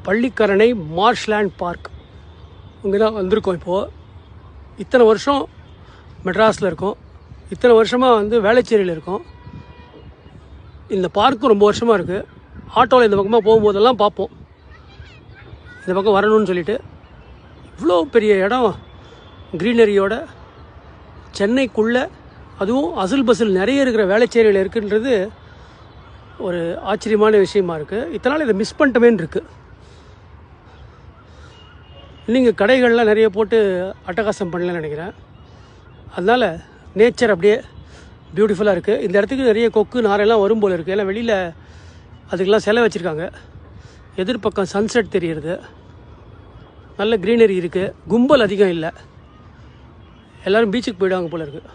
Pallikaranai marshland park இங்கே தான் வந்திருக்கோம். இப்போது இத்தனை வருஷம் மெட்ராஸில் இருக்கோம், இத்தனை வருஷமாக வந்து வேளச்சேரியில் இருக்கோம். இந்த பார்க்கும் ரொம்ப வருஷமாக இருக்குது. ஆட்டோவில் இந்த பக்கமாக போகும்போதெல்லாம் பார்ப்போம், இந்த பக்கம் வரணும்னு சொல்லிட்டு. இவ்வளோ பெரிய இடம் க்ரீனரியோட சென்னைக்குள்ளே, அதுவும் அசில் பசில் நிறைய இருக்கிற வேளச்சேரியில் இருக்குன்றது ஒரு ஆச்சரியமான விஷயமா இருக்குது. இத்தனை இதை மிஸ் பண்ணிட்டோமேன்னு இருக்குது. நீங்கள் கடைகள்லாம் நிறைய போட்டு அட்டகாசம் பண்ணலன்னு நினைக்கிறேன். அதனால் நேச்சர் அப்படியே பியூட்டிஃபுல்லாக இருக்குது. இந்த இடத்துக்கு நிறைய கொக்கு நாரெல்லாம் வரும் போல் இருக்குது. ஏன்னா வெளியில் அதுக்கெல்லாம் சிலை வச்சுருக்காங்க. எதிர்பக்கம் சன்செட் தெரியுது, நல்ல க்ரீனரி இருக்குது, கும்பல் அதிகம் இல்லை, எல்லோரும் பீச்சுக்கு போயிடுவாங்க போல் இருக்குது.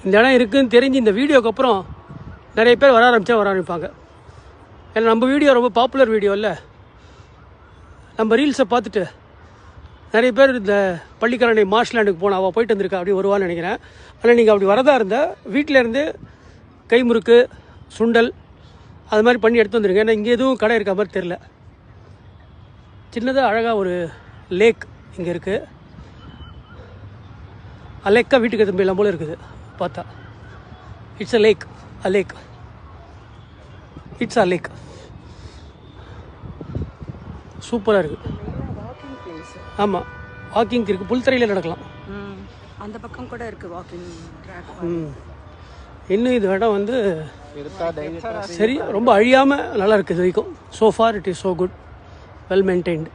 இந்த இடம் இருக்குதுன்னு தெரிஞ்சு இந்த வீடியோக்கு அப்புறம் நிறைய பேர் வர ஆரம்பிப்பாங்க. ஏன்னா நம்ம வீடியோ ரொம்ப பாப்புலர் வீடியோ இல்லை, நம்ம ரீல்ஸை பார்த்துட்டு நிறைய பேர் இந்த பள்ளிக்கரணை மார்ஷ்லேண்டுக்கு போனால் அவள் போயிட்டு வந்திருக்கா அப்படி வருவான்னு நினைக்கிறேன். ஆனால் நீங்கள் அப்படி வரதா இருந்தால் வீட்டிலேருந்து கைமுறுக்கு, சுண்டல் அது மாதிரி பண்ணி எடுத்து வந்துருங்க. ஏன்னா இங்கே எதுவும் கடை இருக்க மாதிரி தெரில. சின்னதாக அழகாக ஒரு லேக் இங்கே இருக்குது. அலேக்காக வீட்டுக்கு எடுத்து போயிடலாம் போல் இருக்குது பார்த்தா. It's a lake, a lake, it's a lake. சூப்பராக இருக்குது. ஆமாம், வாக்கிங் இருக்குது, புல்தரையில் நடக்கலாம். அந்த பக்கம் கூட இருக்குது வாக்கிங் ட்ராக். இன்னும் இது இடம் வந்து சரி ரொம்ப அழியாமல் நல்லா இருக்குது இது வரைக்கும். So for it is so good, well maintained.